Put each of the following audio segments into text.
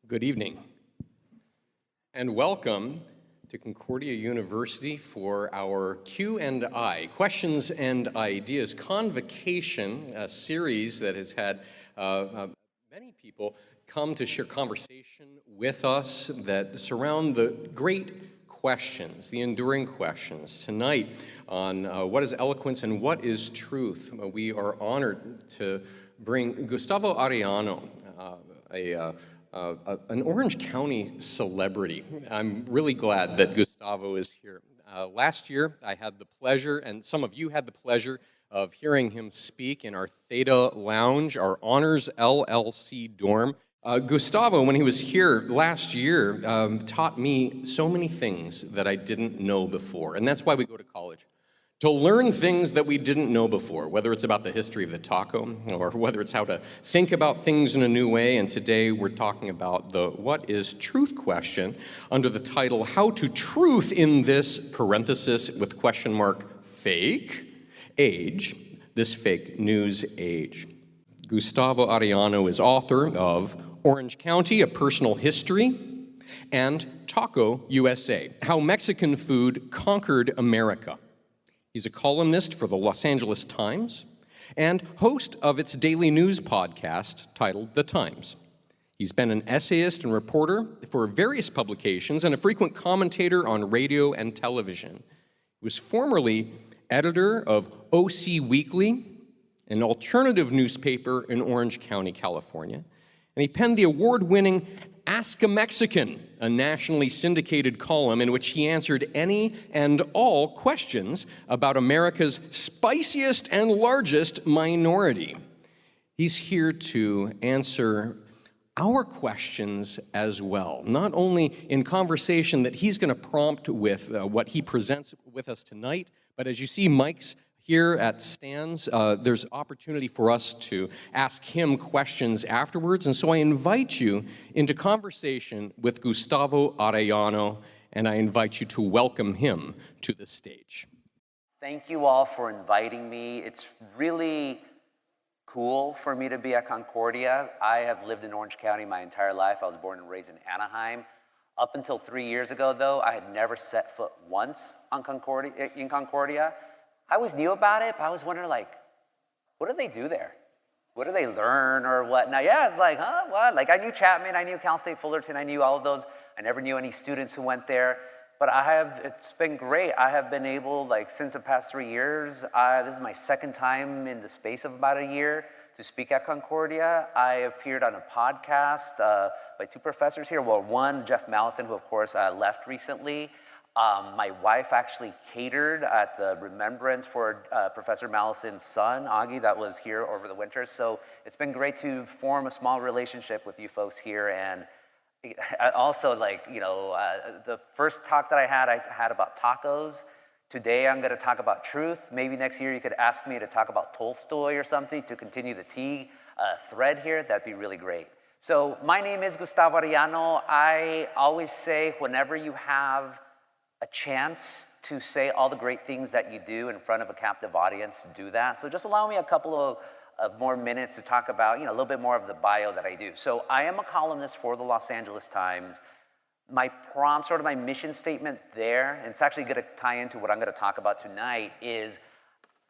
Good evening, and welcome to Concordia University for our Q&I, Questions and Ideas Convocation, a series that has had many people come to share conversation with us that surround the great questions, the enduring questions. Tonight on what is eloquence and what is truth, we are honored to bring Gustavo Arellano, an Orange County celebrity. I'm really glad that Gustavo is here. Last year, I had the pleasure, and some of you had the pleasure, of hearing him speak in our Theta Lounge, our Honors LLC dorm. Gustavo, when he was here last year, taught me so many things that I didn't know before, and that's why we go to college. To learn things that we didn't know before, whether it's about the history of the taco or whether it's how to think about things in a new way. And today we're talking about the what is truth question under the title, How to Truth in This, parenthesis with question mark, fake age, this fake news age. Gustavo Arellano is author of Orange County, A Personal History, and Taco USA, How Mexican Food Conquered America. He's a columnist for the Los Angeles Times and host of its daily news podcast titled The Times. He's been an essayist and reporter for various publications and a frequent commentator on radio and television. He was formerly editor of OC Weekly, an alternative newspaper in Orange County, California, and he penned the award-winning Ask a Mexican, a nationally syndicated column in which he answered any and all questions about America's spiciest and largest minority. He's here to answer our questions as well, not only in conversation that he's going to prompt with what he presents with us tonight, but as you see mics here at stands, there's opportunity for us to ask him questions afterwards, and so I invite you into conversation with Gustavo Arellano, and I invite you to welcome him to the stage. Thank you all for inviting me. It's really cool for me to be at Concordia. I have lived in Orange County my entire life. I was born and raised in Anaheim. Up until 3 years ago, though, I had never set foot once in Concordia. I always knew about it, but I was wondering, like, what do they do there? What do they learn or what? Now, yeah, it's like, huh, what? Like, I knew Chapman, I knew Cal State Fullerton, I knew all of those. I never knew any students who went there, but it's been great. I have been able, like, since the past 3 years, this is my second time in the space of about a year to speak at Concordia. I appeared on a podcast by two professors here. Well, one, Jeff Mallison, who, of course, left recently. My wife actually catered at the remembrance for Professor Mallison's son, Augie, that was here over the winter. So it's been great to form a small relationship with you folks here. And also, like, you know, the first talk that I had about tacos. Today I'm going to talk about truth. Maybe next year you could ask me to talk about Tolstoy or something to continue the T thread here. That'd be really great. So my name is Gustavo Arellano. I always say whenever you have a chance to say all the great things that you do in front of a captive audience, do that. So just allow me a couple of more minutes to talk about, you know, a little bit more of the bio that I do. So I am a columnist for the Los Angeles Times. My prompt, sort of my mission statement there, and it's actually going to tie into what I'm going to talk about tonight, is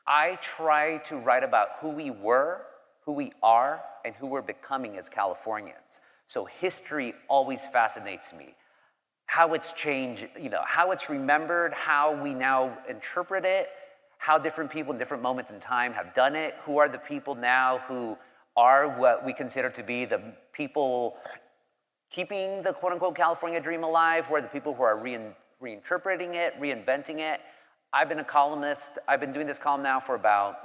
I try to write about who we were, who we are, and who we're becoming as Californians. So history always fascinates me. How it's changed, you know, how it's remembered, how we now interpret it, how different people in different moments in time have done it, who are the people now who are what we consider to be the people keeping the quote-unquote California dream alive, who are the people who are reinterpreting it, reinventing it. I've been a columnist. I've been doing this column now for about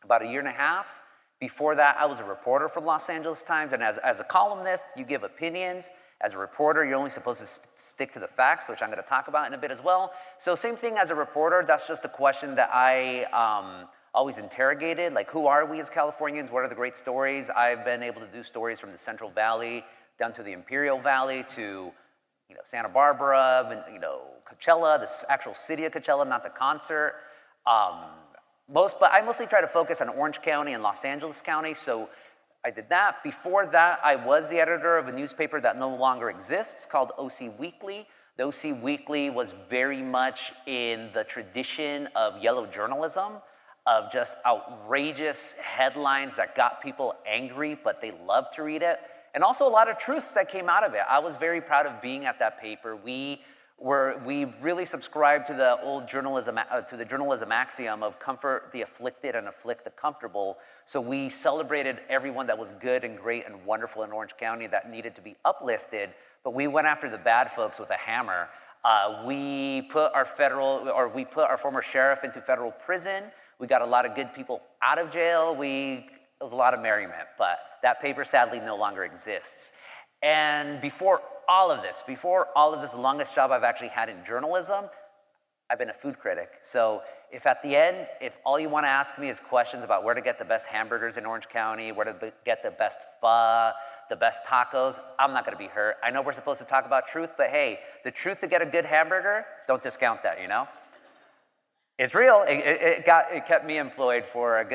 a year and a half. Before that, I was a reporter for the Los Angeles Times, and as a columnist, you give opinions. As a reporter, you're only supposed to stick to the facts, which I'm going to talk about in a bit as well. So same thing as a reporter, that's just a question that I always interrogated, like who are we as Californians? What are the great stories? I've been able to do stories from the Central Valley down to the Imperial Valley to, you know, Santa Barbara, and, you know, Coachella, the actual city of Coachella, not the concert. But I mostly try to focus on Orange County and Los Angeles County. So I did that. Before that, I was the editor of a newspaper that no longer exists called OC Weekly. The OC Weekly was very much in the tradition of yellow journalism, of just outrageous headlines that got people angry, but they loved to read it. And also a lot of truths that came out of it. I was very proud of being at that paper. We really subscribed to the old journalism, to the journalism axiom of comfort the afflicted and afflict the comfortable. So we celebrated everyone that was good and great and wonderful in Orange County that needed to be uplifted, but we went after the bad folks with a hammer. We put our former sheriff into federal prison. We got a lot of good people out of jail. It was a lot of merriment, but that paper sadly no longer exists. And before all of this, the longest job I've actually had in journalism, I've been a food critic. So if at the end, if all you want to ask me is questions about where to get the best hamburgers in Orange County, where to get the best pho, the best tacos, I'm not going to be hurt. I know we're supposed to talk about truth, but hey, the truth to get a good hamburger, don't discount that, you know? It's real. It kept me employed for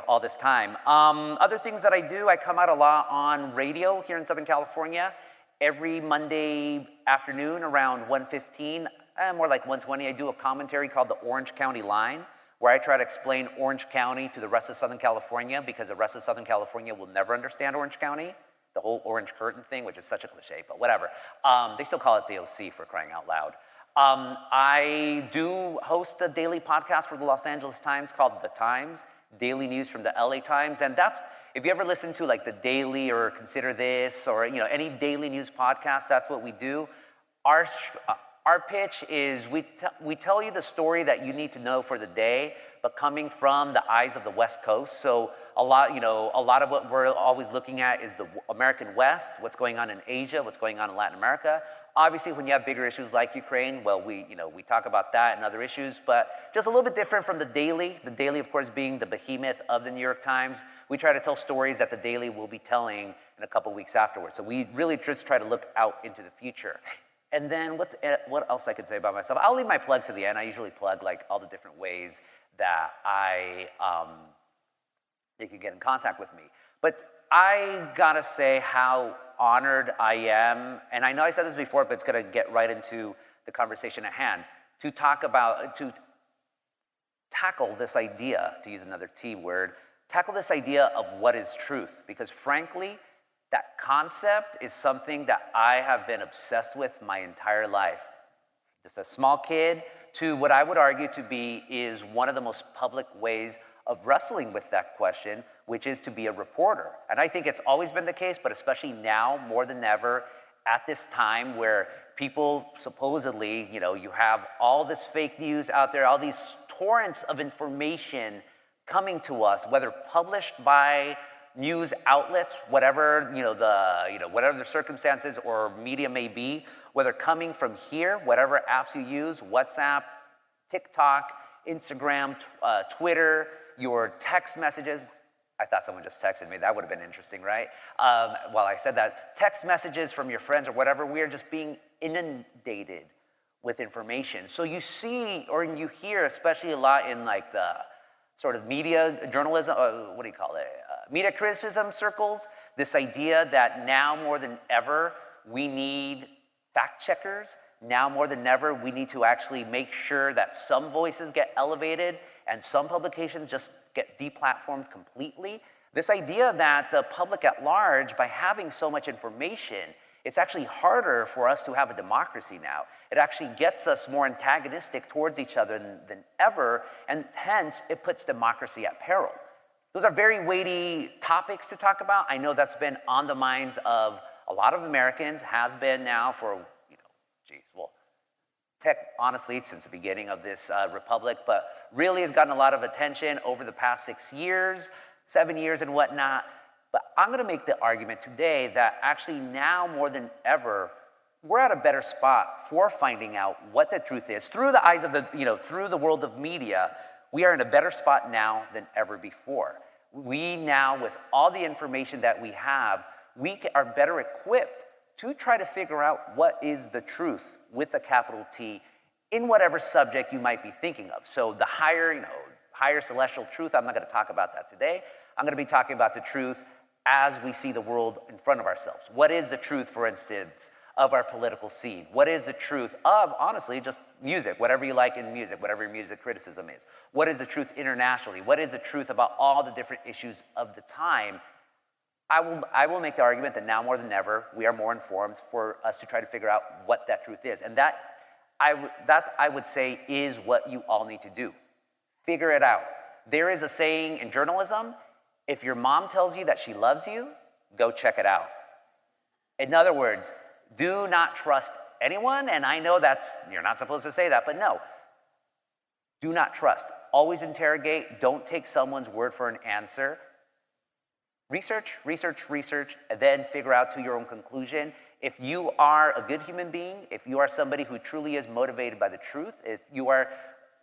all this time. Other things that I do, I come out a lot on radio here in Southern California. Every Monday afternoon around 1:15, more like 1:20, I do a commentary called the Orange County Line, where I try to explain Orange County to the rest of Southern California, because the rest of Southern California will never understand Orange County. The whole orange curtain thing, which is such a cliche, but whatever. They still call it the OC, for crying out loud. I do host a daily podcast for the Los Angeles Times called The Times, daily news from the LA Times. And that's, if you ever listen to like The Daily or Consider This or any daily news podcast, that's what we do. Our pitch is we tell you the story that you need to know for the day, but coming from the eyes of the West Coast. So a lot of what we're always looking at is the American West, what's going on in Asia, what's going on in Latin America. Obviously, when you have bigger issues like Ukraine, well, we talk about that and other issues, but just a little bit different from The Daily. The Daily, of course, being the behemoth of the New York Times. We try to tell stories that The Daily will be telling in a couple weeks afterwards. So we really just try to look out into the future. And then what else I could say about myself? I'll leave my plugs to the end. I usually plug like all the different ways that you can get in contact with me. But I gotta say how honored I am, and I know I said this before, but it's gonna get right into the conversation at hand, to tackle this idea, to use another T word, tackle this idea of what is truth. Because frankly, that concept is something that I have been obsessed with my entire life. Just a small kid to what I would argue to be is one of the most public ways of wrestling with that question, which is to be a reporter. And I think it's always been the case, but especially now more than ever at this time where people supposedly, you have all this fake news out there, all these torrents of information coming to us, whether published by news outlets, whatever whatever the circumstances or media may be, whether coming from here, whatever apps you use, WhatsApp, TikTok, Instagram, Twitter, your text messages. I thought someone just texted me. That would have been interesting, right? While I said that, text messages from your friends or whatever, we are just being inundated with information. So you see, or you hear, especially a lot in like the sort of media journalism, media criticism circles, this idea that now more than ever, we need fact checkers. Now more than ever, we need to actually make sure that some voices get elevated and some publications just get deplatformed completely. This idea that the public at large, by having so much information, it's actually harder for us to have a democracy now. It actually gets us more antagonistic towards each other than ever, and hence it puts democracy at peril. Those are very weighty topics to talk about. I know that's been on the minds of a lot of Americans, has been now for, honestly, since the beginning of this republic, but really has gotten a lot of attention over the past 6 years, 7 years and whatnot. But I'm gonna make the argument today that actually now more than ever, we're at a better spot for finding out what the truth is. Through the eyes of through the world of media, we are in a better spot now than ever before. We now, with all the information that we have, we are better equipped to try to figure out what is the truth with a capital T in whatever subject you might be thinking of. So the higher celestial truth, I'm not gonna talk about that today. I'm gonna be talking about the truth as we see the world in front of ourselves. What is the truth, for instance, of our political scene? What is the truth of, honestly, just music, whatever you like in music, whatever your music criticism is? What is the truth internationally? What is the truth about all the different issues of the time? I will make the argument that now more than ever, we are more informed for us to try to figure out what that truth is. And that I would say is what you all need to do. Figure it out. There is a saying in journalism, if your mom tells you that she loves you, go check it out. In other words, do not trust anyone, and I know you're not supposed to say that, but no. Do not trust. Always interrogate. Don't take someone's word for an answer. Research, research, research, and then figure out to your own conclusion. If you are a good human being, if you are somebody who truly is motivated by the truth, if you are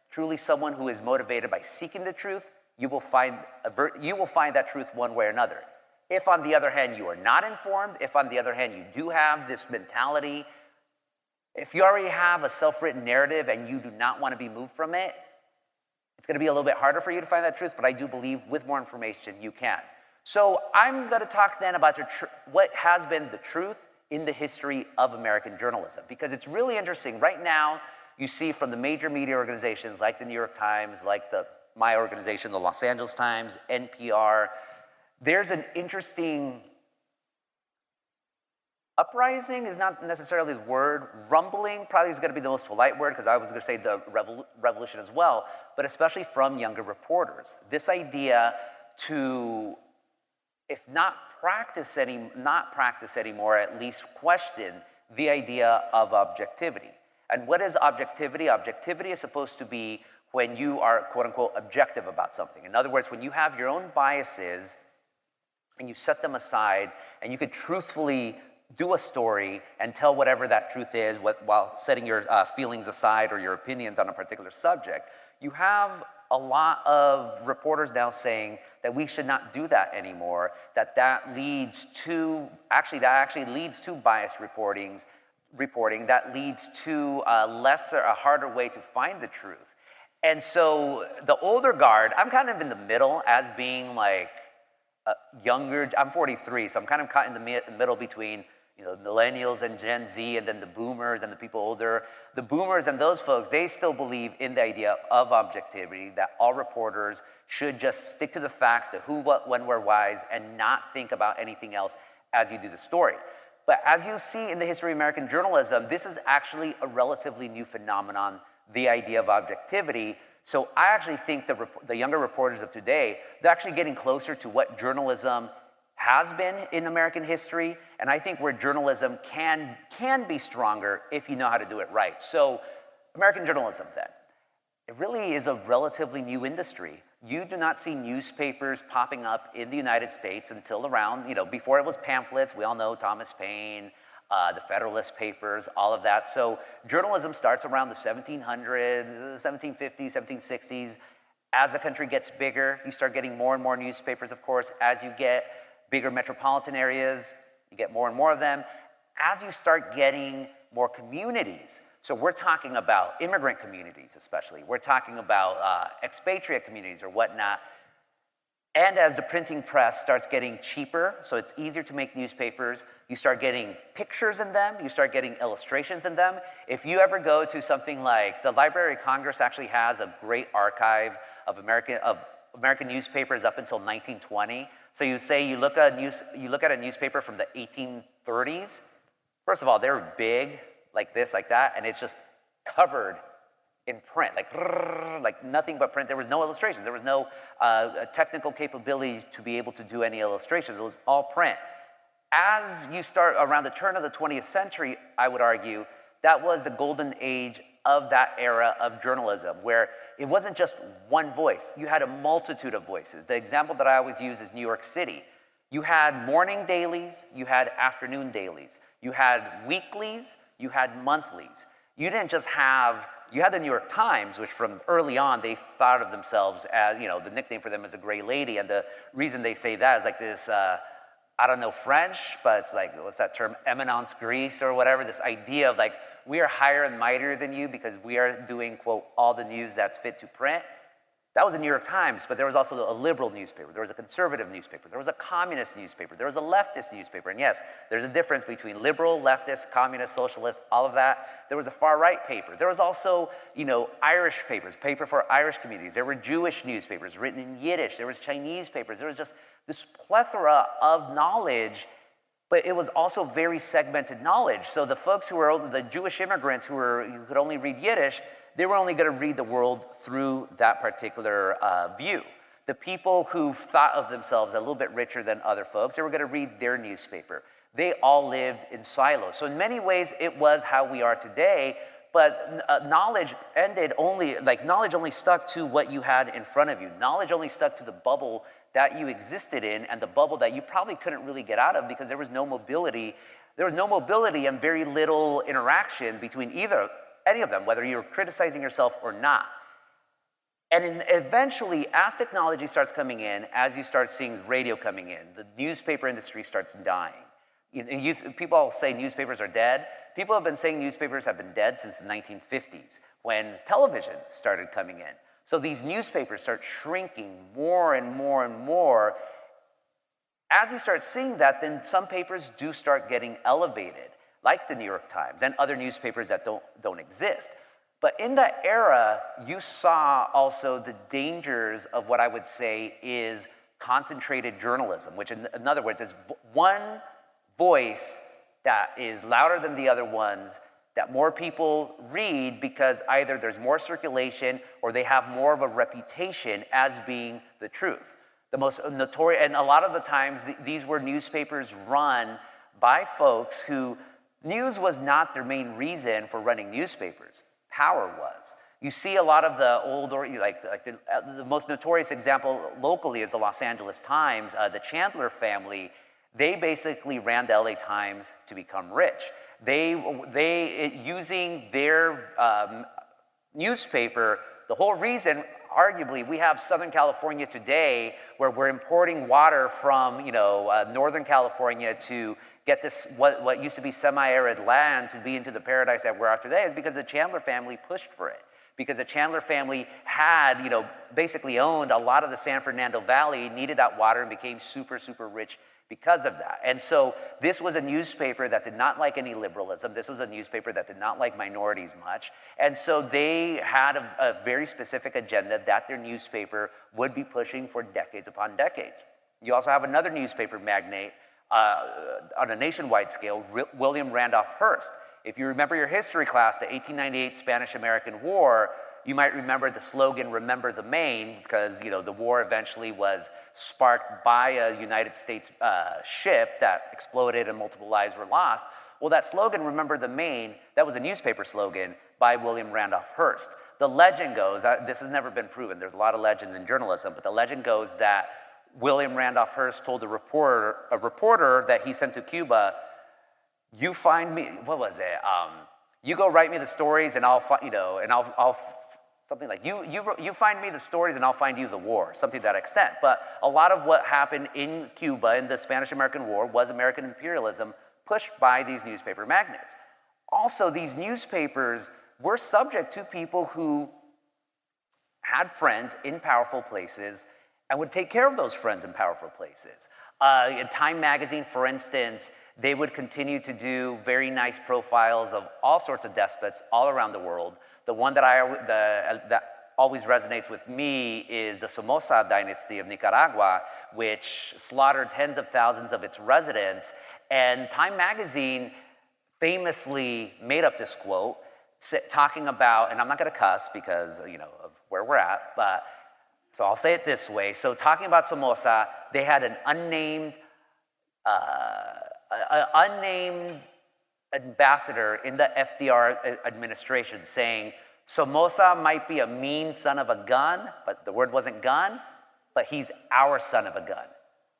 truly someone who is motivated by seeking the truth, you will find that truth one way or another. If, on the other hand, you are not informed, if, on the other hand, you do have this mentality, if you already have a self-written narrative and you do not want to be moved from it, it's going to be a little bit harder for you to find that truth, but I do believe with more information, you can. So I'm going to talk then about what has been the truth in the history of American journalism, because it's really interesting. Right now, you see from the major media organizations like the New York Times, like my organization, the Los Angeles Times, NPR, there's an interesting uprising is not necessarily the word. Rumbling probably is going to be the most polite word, because I was going to say the revolution as well, but especially from younger reporters. This idea to, if not practice anymore, at least question the idea of objectivity. And what is objectivity? Objectivity is supposed to be when you are, quote unquote, objective about something. In other words, when you have your own biases and you set them aside and you could truthfully do a story and tell whatever that truth is while setting your feelings aside or your opinions on a particular subject. You have a lot of reporters now saying that we should not do that anymore, that leads to, actually leads to biased reporting, that leads to a harder way to find the truth. And so the older guard, I'm kind of in the middle as being like younger. I'm 43, so I'm kind of caught in the middle between millennials and Gen Z, and then the boomers and the people older. The boomers and those folks, they still believe in the idea of objectivity, that all reporters should just stick to the facts, to who, what, when, where, whys, and not think about anything else as you do the story. But as you see in the history of American journalism, this is actually a relatively new phenomenon, the idea of objectivity. So I actually think the younger reporters of today, they're actually getting closer to what journalism has been in American history, and I think where journalism can be stronger if you know how to do it right. So American journalism then, it really is a relatively new industry. You do not see newspapers popping up in the United States until around, before it was pamphlets. We all know Thomas Paine, the Federalist Papers, all of that. So journalism starts around the 1700s, 1750s, 1760s. As the country gets bigger, you start getting more and more newspapers, of course. As you get bigger metropolitan areas, you get more and more of them. As you start getting more communities, so we're talking about immigrant communities especially, we're talking about expatriate communities or whatnot, and as the printing press starts getting cheaper, so it's easier to make newspapers, you start getting pictures in them, you start getting illustrations in them. If you ever go to something like, the Library of Congress actually has a great archive of American newspapers up until 1920. So you look at a newspaper from the 1830s. First of all, they're big, like this, like that, and it's just covered in print, like nothing but print. There was no illustrations. There was no technical capability to be able to do any illustrations. It was all print. As you start around the turn of the 20th century, I would argue, that was the golden age of that era of journalism, where it wasn't just one voice. You had a multitude of voices. The example that I always use is New York City. You had morning dailies, you had afternoon dailies, you had weeklies, you had monthlies. You didn't just have, you had the New York Times, which from early on, they thought of themselves as, the nickname for them is a gray lady, and the reason they say that is like this, I don't know French, but it's like, what's that term, eminence grise or whatever, this idea of like, we are higher and mightier than you because we are doing, quote, all the news that's fit to print. That was the New York Times, but there was also a liberal newspaper. There was a conservative newspaper. There was a communist newspaper. There was a leftist newspaper. And yes, there's a difference between liberal, leftist, communist, socialist, all of that. There was a far-right paper. There was also, Irish papers, paper for Irish communities. There were Jewish newspapers written in Yiddish. There was Chinese papers. There was just this plethora of knowledge, but it was also very segmented knowledge. So the folks who were, the Jewish immigrants who could only read Yiddish, they were only going to read the world through that particular view. The people who thought of themselves a little bit richer than other folks, they were going to read their newspaper. They all lived in silos. So in many ways, it was how we are today, but knowledge only stuck to what you had in front of you. Knowledge only stuck to the bubble that you existed in, and the bubble that you probably couldn't really get out of because there was no mobility. There was no mobility and very little interaction between any of them, whether you're criticizing yourself or not. And eventually, as technology starts coming in, as you start seeing radio coming in, the newspaper industry starts dying. People all say newspapers are dead. People have been saying newspapers have been dead since the 1950s, when television started coming in. So these newspapers start shrinking more and more and more. As you start seeing that, then some papers do start getting elevated, like the New York Times and other newspapers that don't exist. But in that era, you saw also the dangers of what I would say is concentrated journalism, which in other words is one voice that is louder than the other ones, that more people read because either there's more circulation or they have more of a reputation as being the truth. The most notorious, and a lot of the times these were newspapers run by folks who news was not their main reason for running newspapers. Power was. You see a lot of the old, the most notorious example locally is the Los Angeles Times. The Chandler family, they basically ran the LA Times to become rich. They using their newspaper, the whole reason, arguably, we have Southern California today where we're importing water from, Northern California to get this, what used to be semi-arid land to be into the paradise that we're at today, is because the Chandler family pushed for it. Because the Chandler family had, basically owned a lot of the San Fernando Valley, needed that water, and became super, super rich because of that. And so this was a newspaper that did not like any liberalism. This was a newspaper that did not like minorities much. And so they had a very specific agenda that their newspaper would be pushing for decades upon decades. You also have another newspaper magnate on a nationwide scale, William Randolph Hearst. If you remember your history class, the 1898 Spanish-American War, you might remember the slogan, "Remember the Maine," because the war eventually was sparked by a United States ship that exploded and multiple lives were lost. Well, that slogan, "Remember the Maine," that was a newspaper slogan by William Randolph Hearst. The legend goes, this has never been proven, there's a lot of legends in journalism, but the legend goes that William Randolph Hearst told a reporter that he sent to Cuba, "You find me," what was it? "You go write me the stories, and I'll something like you find me the stories, and I'll find you the war," something to that extent. But a lot of what happened in Cuba in the Spanish-American War was American imperialism pushed by these newspaper magnates. Also, these newspapers were subject to people who had friends in powerful places and would take care of those friends in powerful places. In Time magazine, for instance, they would continue to do very nice profiles of all sorts of despots all around the world. The one that always resonates with me is the Somosa Dynasty of Nicaragua, which slaughtered tens of thousands of its residents. And Time magazine famously made up this quote talking about, and I'm not going to cuss because of where we're at, but so I'll say it this way. So talking about Somosa, they had an unnamed ambassador in the FDR administration saying, "Somosa might be a mean son of a gun," but the word wasn't gun, "but he's our son of a gun."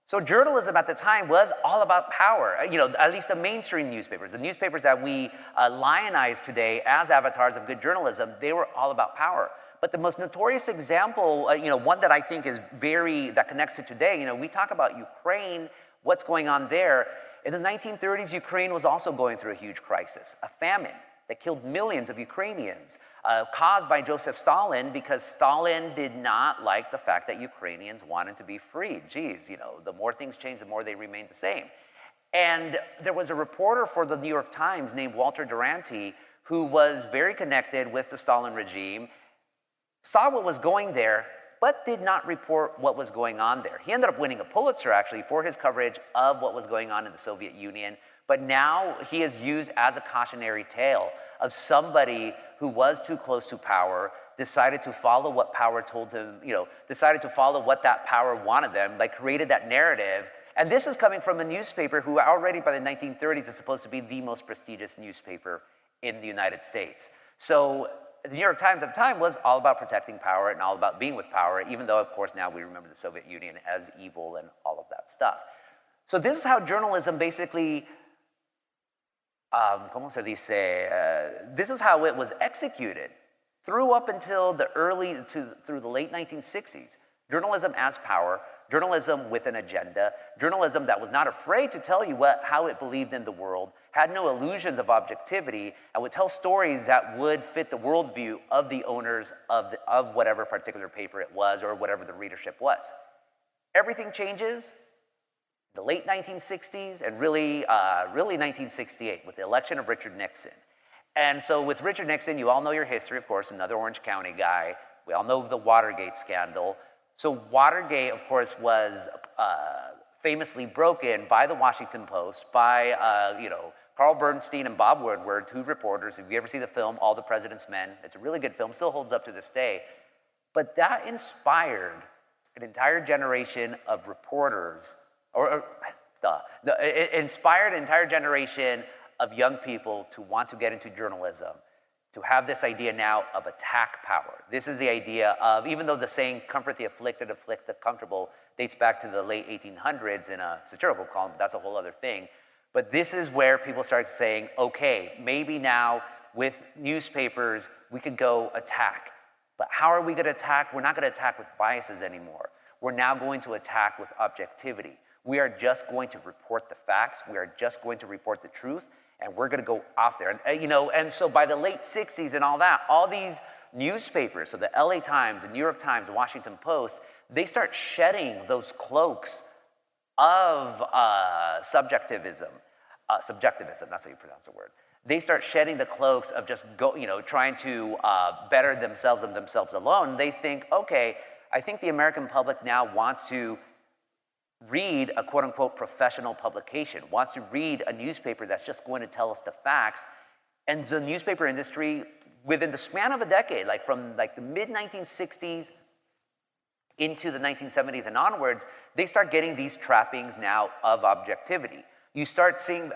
So journalism at the time was all about power. At least the mainstream newspapers, the newspapers that we lionize today as avatars of good journalism, they were all about power. But the most notorious example, one that I think is that connects to today, we talk about Ukraine, what's going on there. In the 1930s, Ukraine was also going through a huge crisis, a famine. that killed millions of Ukrainians, caused by Joseph Stalin, because Stalin did not like the fact that Ukrainians wanted to be freed. Geez, the more things change, the more they remain the same. And there was a reporter for the New York Times named Walter Duranty who was very connected with the Stalin regime, saw what was going there, but did not report what was going on there. He ended up winning a Pulitzer, actually, for his coverage of what was going on in the Soviet Union, but now he is used as a cautionary tale of somebody who was too close to power, decided to follow what power told him, decided to follow what that power wanted them, created that narrative. And this is coming from a newspaper who already by the 1930s is supposed to be the most prestigious newspaper in the United States. So the New York Times at the time was all about protecting power and all about being with power, even though, of course, now we remember the Soviet Union as evil and all of that stuff. So this is how journalism basically, this is how it was executed through up until through the late 1960s. Journalism as power, journalism with an agenda, journalism that was not afraid to tell you how it believed in the world, had no illusions of objectivity, and would tell stories that would fit the worldview of the owners of whatever particular paper it was or whatever the readership was. Everything changes in the late 1960s and really 1968 with the election of Richard Nixon. And so with Richard Nixon, you all know your history, of course, another Orange County guy. We all know the Watergate scandal. So Watergate, of course, was famously broken by the Washington Post, by Carl Bernstein and Bob Woodward, two reporters. If you ever see the film, All the President's Men, it's a really good film, still holds up to this day. But that inspired an entire generation of reporters, it inspired an entire generation of young people to want to get into journalism, to have this idea now of attack power. This is the idea of, even though the saying, comfort the afflicted, afflict the comfortable, dates back to the late 1800s in a satirical column, but that's a whole other thing. But this is where people start saying, okay, maybe now with newspapers, we could go attack. But how are we gonna attack? We're not gonna attack with biases anymore. We're now going to attack with objectivity. We are just going to report the facts. We are just going to report the truth. And we're going to go off there. And so by the late 60s and all that, all these newspapers, so the LA Times, the New York Times, the Washington Post, they start shedding those cloaks of subjectivism, that's how you pronounce the word. They start shedding the cloaks of just trying to better themselves and themselves alone. They think, okay, I think the American public now wants to read a quote-unquote professional publication, wants to read a newspaper that's just going to tell us the facts. And the newspaper industry, within the span of a decade, from the mid-1960s into the 1970s and onwards, they start getting these trappings now of objectivity. You start seeing,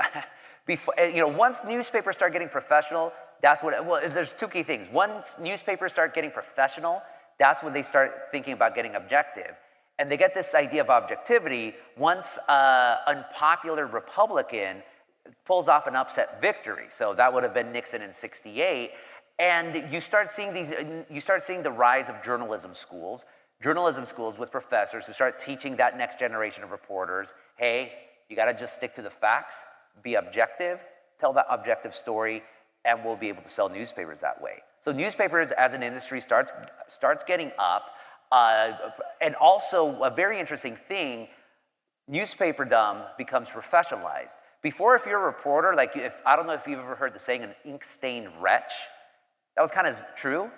once newspapers start getting professional, there's two key things. Once newspapers start getting professional, that's when they start thinking about getting objective. And they get this idea of objectivity once an unpopular Republican pulls off an upset victory. So that would have been Nixon in '68. And you start seeing the rise of journalism schools with professors who start teaching that next generation of reporters, hey, you gotta just stick to the facts, be objective, tell that objective story, and we'll be able to sell newspapers that way. So newspapers as an industry starts getting up. And also, a very interesting thing, newspaperdom becomes professionalized. Before, if you're a reporter, I don't know if you've ever heard the saying, an ink-stained wretch. That was kind of true.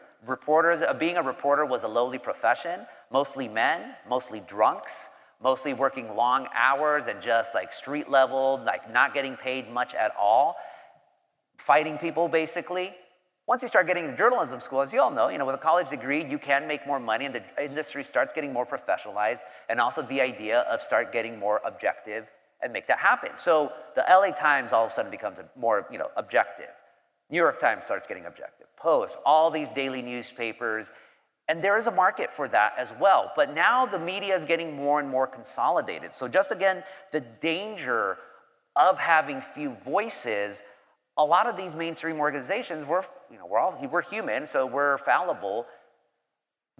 Being a reporter was a lowly profession, mostly men, mostly drunks, mostly working long hours and just street level, not getting paid much at all, fighting people basically. Once you start getting into journalism school, as you all know, with a college degree, you can make more money and the industry starts getting more professionalized, and also the idea of start getting more objective and make that happen. So the LA Times all of a sudden becomes more, objective. New York Times starts getting objective. Post, all these daily newspapers, and there is a market for that as well. But now the media is getting more and more consolidated. So just again, the danger of having few voices. A lot of these mainstream organizations, we're human, so we're fallible.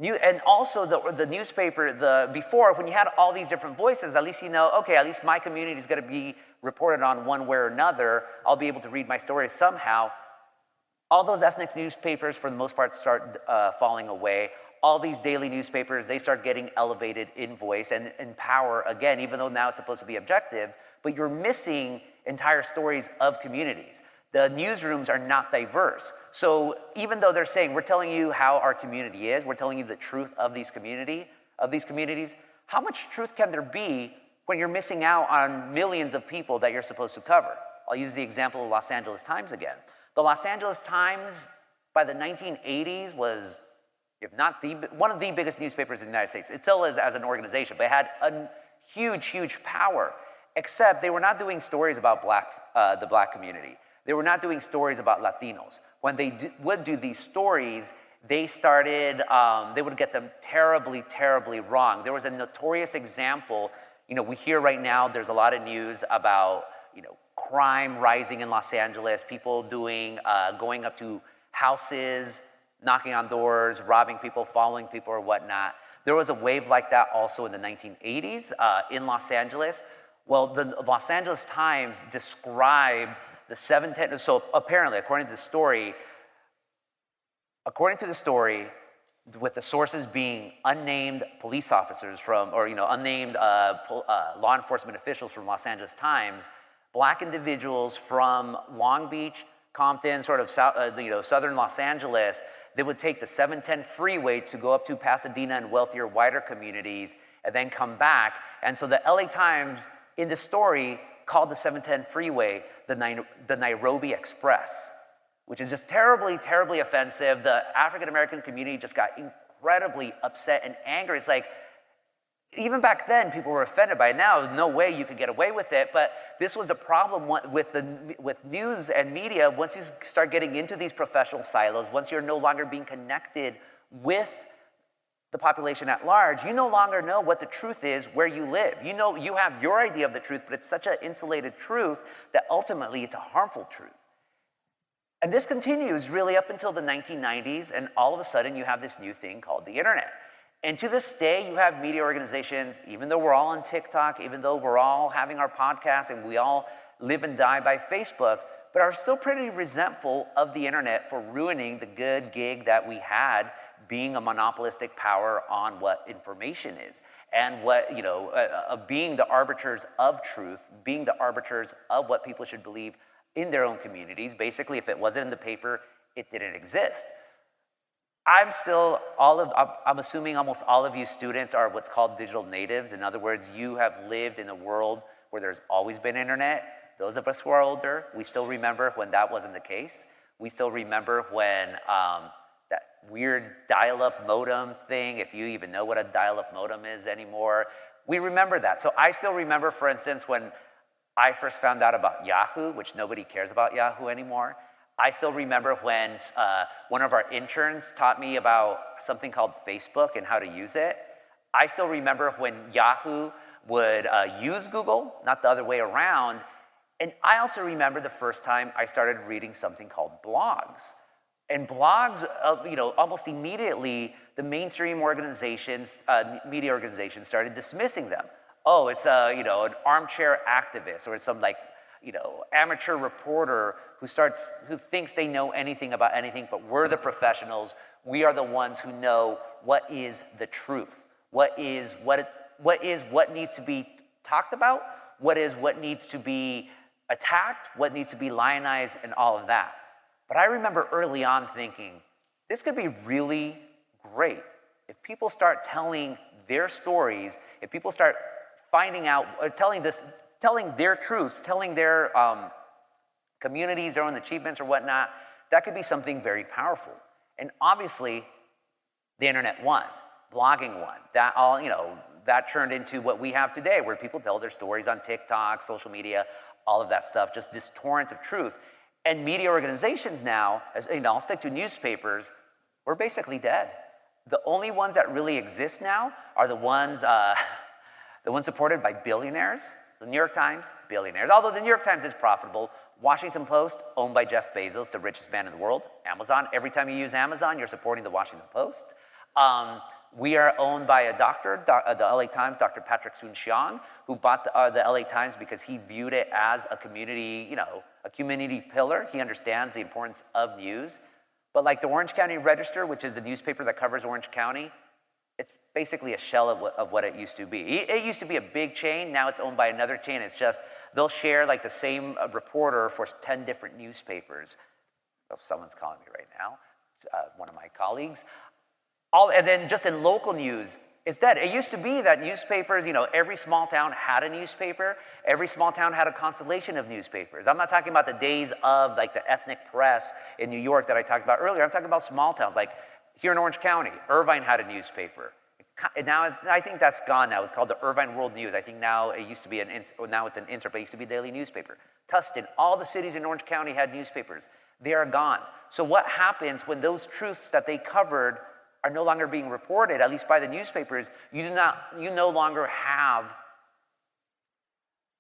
And also the newspaper, before, when you had all these different voices, at least okay, at least my community is going to be reported on one way or another. I'll be able to read my story somehow. All those ethnic newspapers, for the most part, start falling away. All these daily newspapers, they start getting elevated in voice and in power again, even though now it's supposed to be objective, but you're missing entire stories of communities. The newsrooms are not diverse. So even though they're saying, we're telling you how our community is, we're telling you the truth of these communities, how much truth can there be when you're missing out on millions of people that you're supposed to cover? I'll use the example of Los Angeles Times again. The Los Angeles Times, by the 1980s, was, if not one of the biggest newspapers in the United States. It still is as an organization, but it had a huge, huge power, except they were not doing stories about the black community. They were not doing stories about Latinos. When they would do these stories, they would get them terribly, terribly wrong. There was a notorious example, we hear right now, there's a lot of news about, crime rising in Los Angeles, people going up to houses, knocking on doors, robbing people, following people or whatnot. There was a wave like that also in the 1980s in Los Angeles. Well, the Los Angeles Times described the 710, so apparently, according to the story, with the sources being unnamed police officers unnamed law enforcement officials from Los Angeles Times, black individuals from Long Beach, Compton, sort of southern Los Angeles, they would take the 710 freeway to go up to Pasadena and wealthier, wider communities, and then come back. And so the LA Times, in the story, called the 710 freeway the Nairobi Express, which is just terribly, terribly offensive. The African-American community just got incredibly upset and angry. It's like, even back then, people were offended by it. Now, there's no way you could get away with it, but this was the problem with news and media. Once you start getting into these professional silos, once you're no longer being connected with the population at large, you no longer know what the truth is where you live. You have your idea of the truth, but it's such an insulated truth that ultimately it's a harmful truth. And this continues really up until the 1990s, and all of a sudden you have this new thing called the internet. And to this day, you have media organizations, even though we're all on TikTok, even though we're all having our podcasts and we all live and die by Facebook, but are still pretty resentful of the internet for ruining the good gig that we had being a monopolistic power on what information is and being the arbiters of truth, being the arbiters of what people should believe in their own communities. Basically, if it wasn't in the paper, it didn't exist. I'm assuming almost all of you students are what's called digital natives. In other words, you have lived in a world where there's always been internet. Those of us who are older, we still remember when that wasn't the case. We still remember when that weird dial-up modem thing, if you even know what a dial-up modem is anymore, we remember that. So I still remember, for instance, when I first found out about Yahoo, which nobody cares about Yahoo anymore. I still remember when one of our interns taught me about something called Facebook and how to use it. I still remember when Yahoo would use Google, not the other way around. And I also remember the first time I started reading something called blogs. And blogs, almost immediately, the mainstream organizations, media organizations started dismissing them. Oh, it's an armchair activist, or it's some amateur reporter who thinks they know anything about anything, but we're the professionals. We are the ones who know what is the truth, what needs to be talked about, what needs to be attacked, what needs to be lionized, and all of that. But I remember early on thinking, this could be really great if people start telling their stories, if people start finding out, telling their truths, telling their communities, their own achievements or whatnot, that could be something very powerful. And obviously, the internet won, blogging won. That turned into what we have today, where people tell their stories on TikTok, social media, all of that stuff, just this torrents of truth. And media organizations now, I'll stick to newspapers, we're basically dead. The only ones that really exist now are the ones supported by billionaires. The New York Times, billionaires. Although the New York Times is profitable. Washington Post, owned by Jeff Bezos, the richest man in the world. Amazon, every time you use Amazon, you're supporting the Washington Post. We are owned by a doctor, the LA Times, Dr. Patrick Soon-Shiong, who bought the LA Times because he viewed it as a community, a community pillar. He understands the importance of news. But like the Orange County Register, which is the newspaper that covers Orange County, it's basically a shell of what it used to be. It used to be a big chain. Now it's owned by another chain. It's just, they'll share like the same reporter for 10 different newspapers. Oh, someone's calling me right now, one of my colleagues. And then just in local news, it's dead. It used to be that newspapers, every small town had a newspaper. Every small town had a constellation of newspapers. I'm not talking about the days of like the ethnic press in New York that I talked about earlier. I'm talking about small towns. Like here in Orange County, Irvine had a newspaper. Now I think that's gone now. It's called the Irvine World News. I think now it used to be now it's an insert, but it used to be a daily newspaper. Tustin, all the cities in Orange County had newspapers. They are gone. So what happens when those truths that they covered are no longer being reported, at least by the newspapers? You no longer have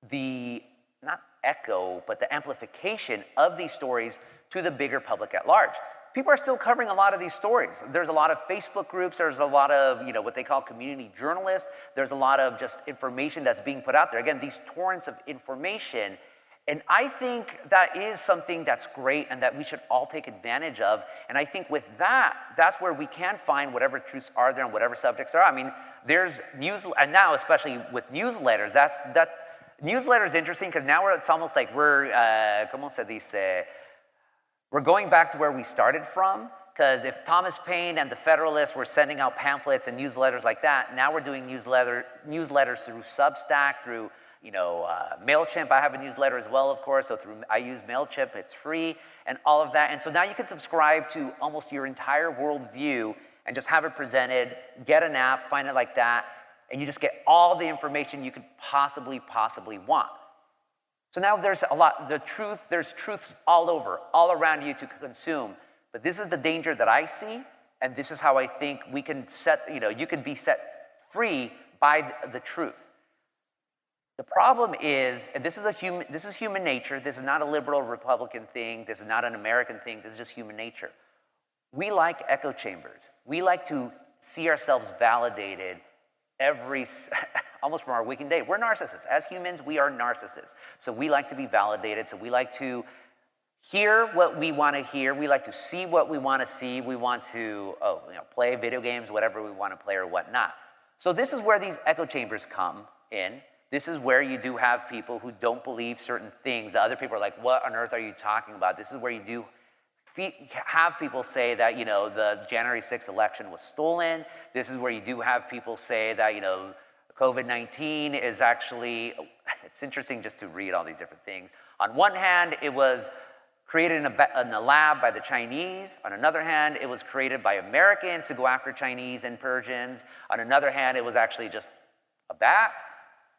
the, not echo, but the amplification of these stories to the bigger public at large. People are still covering a lot of these stories. There's a lot of Facebook groups, there's a lot of, what they call community journalists, there's a lot of just information that's being put out there. Again, these torrents of information. And I think that is something that's great and that we should all take advantage of. And I think with that, that's where we can find whatever truths are there and whatever subjects there are. I mean, there's news, and now especially with newsletters, newsletters is interesting because now it's almost like we're, ¿cómo se dice? We're going back to where we started from, because if Thomas Paine and the Federalists were sending out pamphlets and newsletters like that, now we're doing newsletters through Substack, through MailChimp. I have a newsletter as well, of course, so I use MailChimp, it's free, and all of that. And so now you can subscribe to almost your entire worldview and just have it presented, get an app, find it like that, and you just get all the information you could possibly want. So now there's there's truths all over, all around you to consume. But this is the danger that I see, and this is how I think we can you can be set free by the truth. The problem is, and this is human nature, this is not a liberal Republican thing, this is not an American thing, this is just human nature. We like echo chambers. We like to see ourselves validated almost from our waking day. We're narcissists. As humans, we are narcissists. So we like to be validated. So we like to hear what we want to hear. We like to see what we want to see. We want to play video games, whatever we want to play or whatnot. So this is where these echo chambers come in. This is where you do have people who don't believe certain things. The other people are like, what on earth are you talking about? This is where you do have people say that, the January 6th election was stolen. This is where you do have people say that, COVID-19 is actually, it's interesting just to read all these different things. On one hand, it was created in a lab by the Chinese. On another hand, it was created by Americans to go after Chinese and Persians. On another hand, it was actually just a bat,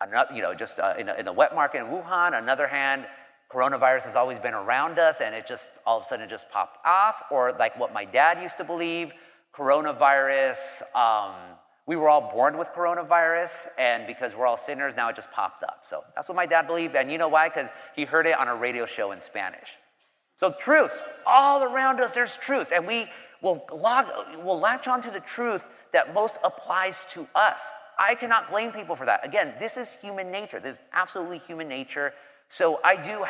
in a wet market in Wuhan. On another hand, coronavirus has always been around us and it just all of a sudden just popped off. Or like what my dad used to believe, coronavirus, we were all born with coronavirus, and because we're all sinners, now it just popped up. So that's what my dad believed, and you know why? Because he heard it on a radio show in Spanish. So truths, all around us there's truth, and we will latch onto the truth that most applies to us. I cannot blame people for that. Again, this is human nature. This is absolutely human nature. So I don't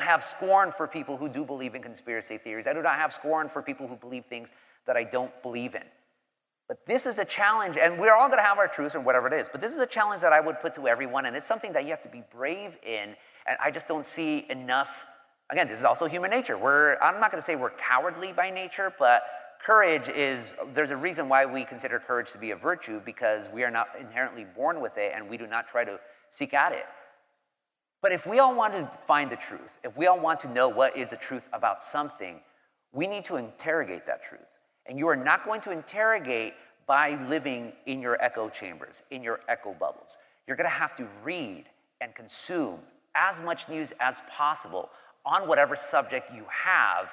have scorn for people who do believe in conspiracy theories. I do not have scorn for people who believe things that I don't believe in. But this is a challenge, and we're all going to have our truths and whatever it is, but this is a challenge that I would put to everyone, and it's something that you have to be brave in, and I just don't see enough. Again, this is also human nature. I'm not going to say we're cowardly by nature, but there's a reason why we consider courage to be a virtue, because we are not inherently born with it, and we do not try to seek at it. But if we all want to find the truth, if we all want to know what is the truth about something, we need to interrogate that truth. And you are not going to interrogate by living in your echo chambers, in your echo bubbles. You're going to have to read and consume as much news as possible on whatever subject you have,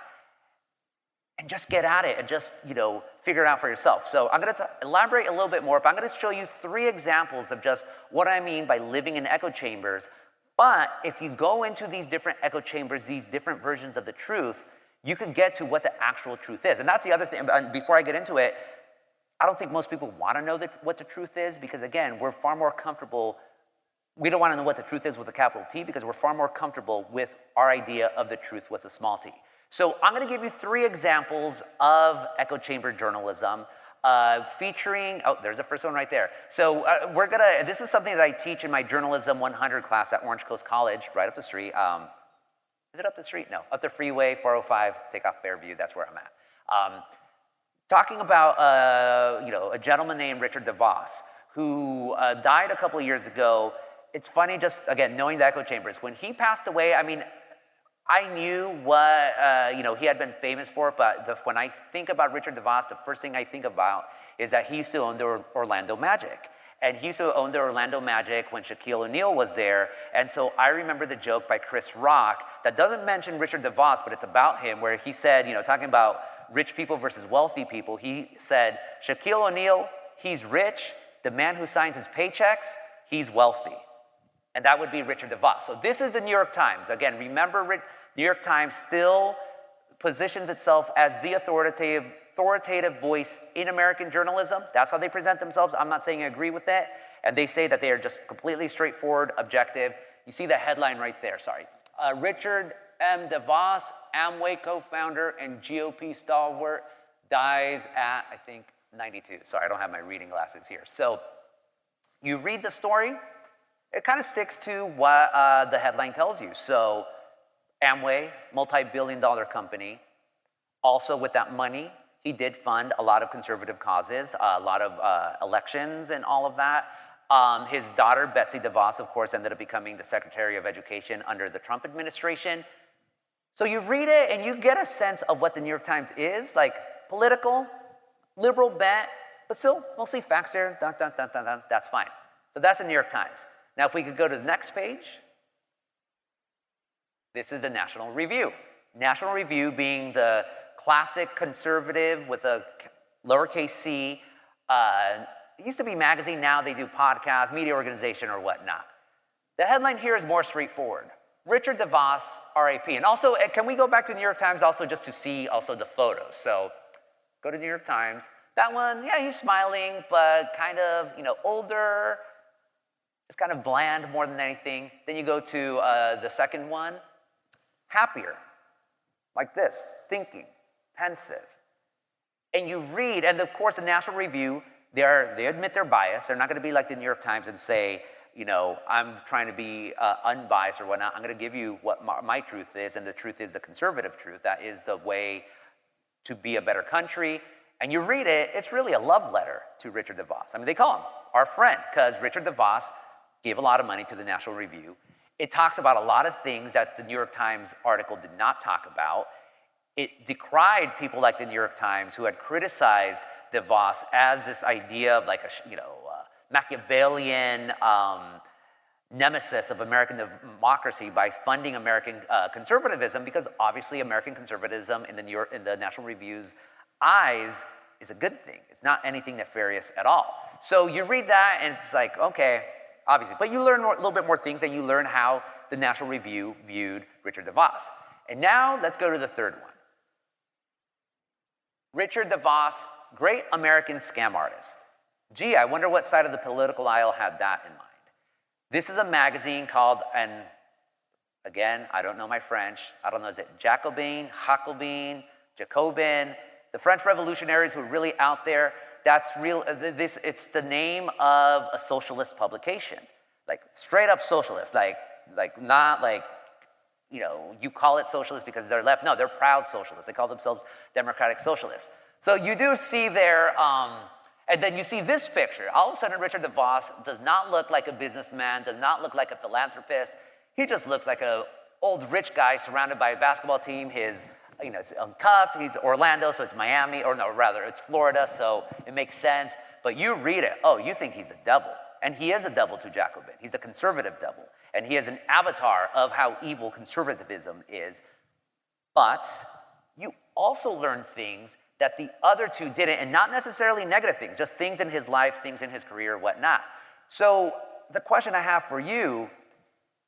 and just get at it and just, figure it out for yourself. So I'm going to elaborate a little bit more, but I'm going to show you 3 examples of just what I mean by living in echo chambers. But if you go into these different echo chambers, these different versions of the truth, you can get to what the actual truth is. And that's the other thing. Before I get into it, I don't think most people want to know what the truth is, because again, we're far more comfortable We don't want to know what the truth is with a capital T because we're far more comfortable with our idea of the truth with a small t. So I'm going to give you 3 examples of echo chamber journalism featuring, oh, there's the first one right there. So this is something that I teach in my Journalism 100 class at Orange Coast College, right up the street. Is it up the street? No, up the freeway, 405, take off Fairview, that's where I'm at. Talking about a gentleman named Richard DeVos, who died a couple of years ago. It's funny, just again, knowing the echo chambers. When he passed away, I mean, I knew what he had been famous for, but when I think about Richard DeVos, the first thing I think about is that he used to own the Orlando Magic. And he used to own the Orlando Magic when Shaquille O'Neal was there. And so I remember the joke by Chris Rock that doesn't mention Richard DeVos, but it's about him, where he said, talking about rich people versus wealthy people, he said, Shaquille O'Neal, he's rich. The man who signs his paychecks, he's wealthy. And that would be Richard DeVos. So this is the New York Times. Again, remember, New York Times still positions itself as the authoritative voice in American journalism. That's how they present themselves. I'm not saying I agree with it. And they say that they are just completely straightforward, objective. You see the headline right there, sorry. Richard M. DeVos, Amway co-founder and GOP stalwart, dies at, I think, 92. Sorry, I don't have my reading glasses here. So you read the story. It kind of sticks to what the headline tells you. So Amway, multi-billion-dollar company. Also with that money, he did fund a lot of conservative causes, a lot of elections and all of that. His daughter, Betsy DeVos, of course, ended up becoming the Secretary of Education under the Trump administration. So you read it and you get a sense of what the New York Times is, like political, liberal bent, but still mostly facts there, that's fine. So that's the New York Times. Now, if we could go to the next page, this is the National Review. National Review being the classic conservative with a lowercase c. It used to be magazine, now they do podcast, media organization, or whatnot. The headline here is more straightforward. Richard DeVos, RAP. And also, can we go back to New York Times also just to see also the photos? So go to New York Times. That one, yeah, he's smiling, but kind of, older. It's kind of bland more than anything. Then you go to the second one, happier, like this, thinking, pensive. And you read, and of course the National Review, they admit their bias. They're not going to be like the New York Times and say, I'm trying to be unbiased or whatnot. I'm going to give you what my truth is, and the truth is the conservative truth. That is the way to be a better country. And you read it, it's really a love letter to Richard DeVos. I mean, they call him our friend because Richard DeVos gave a lot of money to the National Review. It talks about a lot of things that the New York Times article did not talk about. It decried people like the New York Times who had criticized DeVos as this idea of like a Machiavellian nemesis of American democracy by funding American conservatism, because obviously American conservatism in the National Review's eyes is a good thing. It's not anything nefarious at all. So you read that and it's like, okay, obviously. But you learn a little bit more things, and you learn how the National Review viewed Richard DeVos. And now let's go to the third one. Richard DeVos, great American scam artist. Gee, I wonder what side of the political aisle had that in mind. This is a magazine called, and again, I don't know my French. I don't know, is it Jacobin, Jacobin? The French revolutionaries who are really out there. That's real. It's the name of a socialist publication, like straight up socialist, like not like, you call it socialist because they're left. No, they're proud socialists. They call themselves democratic socialists. So you do see there, and then you see this picture. All of a sudden, Richard DeVos does not look like a businessman, does not look like a philanthropist. He just looks like an old rich guy surrounded by a basketball team. It's uncuffed. He's Orlando, so it's Miami, or no, rather, it's Florida, so it makes sense. But you read it, you think he's a devil. And he is a devil to Jacobin. He's a conservative devil. And he is an avatar of how evil conservatism is. But you also learn things that the other two didn't, and not necessarily negative things, just things in his life, things in his career, whatnot. So the question I have for you,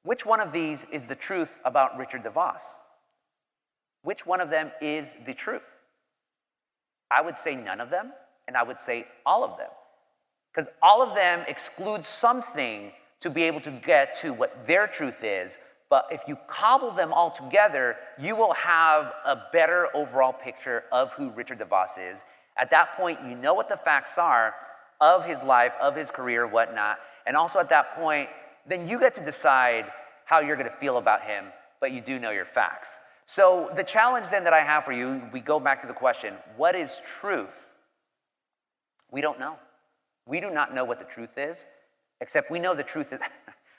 which one of these is the truth about Richard DeVos? Which one of them is the truth? I would say none of them, and I would say all of them. Because all of them exclude something to be able to get to what their truth is. But if you cobble them all together, you will have a better overall picture of who Richard DeVos is. At that point, you know what the facts are of his life, of his career, whatnot. And also at that point, then you get to decide how you're going to feel about him, but you do know your facts. So the challenge then that I have for you, we go back to the question, what is truth? We don't know. We do not know what the truth is, except we know the truth is,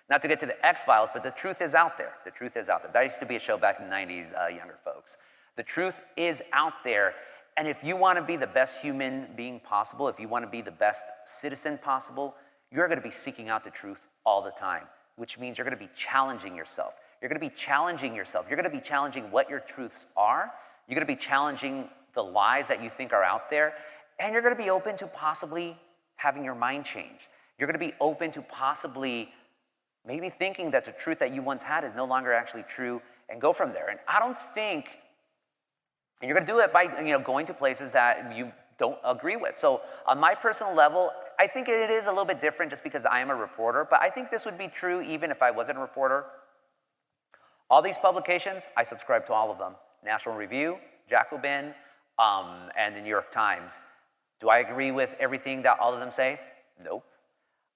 not to get to the X-Files, but the truth is out there. The truth is out there. That used to be a show back in the 90s, younger folks. The truth is out there, and if you want to be the best human being possible, if you want to be the best citizen possible, you're going to be seeking out the truth all the time, which means you're going to be challenging yourself. You're going to be challenging yourself. You're going to be challenging what your truths are. You're going to be challenging the lies that you think are out there, and you're going to be open to possibly having your mind changed. You're going to be open to possibly maybe thinking that the truth that you once had is no longer actually true, and go from there. And I don't think, and you're going to do it by going to places that you don't agree with. So on my personal level, I think it is a little bit different just because I am a reporter, but I think this would be true even if I wasn't a reporter. All these publications, I subscribe to all of them. National Review, Jacobin, and the New York Times. Do I agree with everything that all of them say? Nope.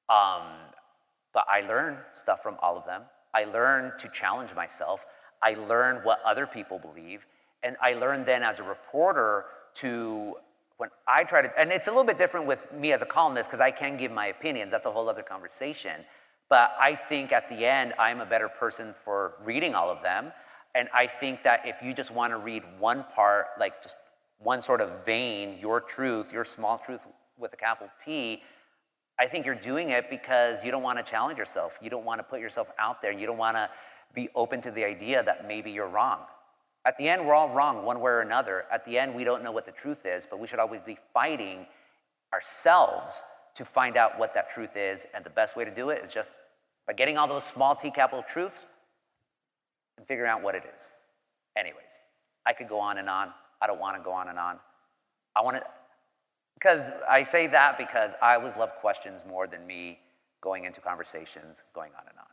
But I learn stuff from all of them. I learn to challenge myself. I learn what other people believe. And I learn then as a reporter to, when I try to, and it's a little bit different with me as a columnist because I can give my opinions. That's a whole other conversation. But I think at the end, I'm a better person for reading all of them. And I think that if you just want to read one part, like just one sort of vein, your truth, your small truth with a capital T, I think you're doing it because you don't want to challenge yourself. You don't want to put yourself out there. You don't want to be open to the idea that maybe you're wrong. At the end, we're all wrong one way or another. At the end, we don't know what the truth is, but we should always be fighting ourselves to find out what that truth is. And the best way to do it is just by getting all those small T capital truths and figuring out what it is. Anyways, I could go on and on. I don't want to go on and on. I want to, because I say that because I always love questions more than me going into conversations, going on and on.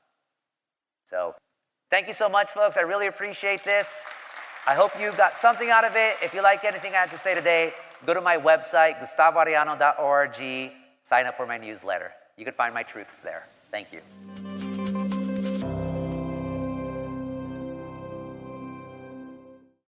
So thank you so much, folks. I really appreciate this. I hope you got something out of it. If you like anything I had to say today, go to my website, gustavoarellano.org, sign up for my newsletter. You can find my truths there. Thank you.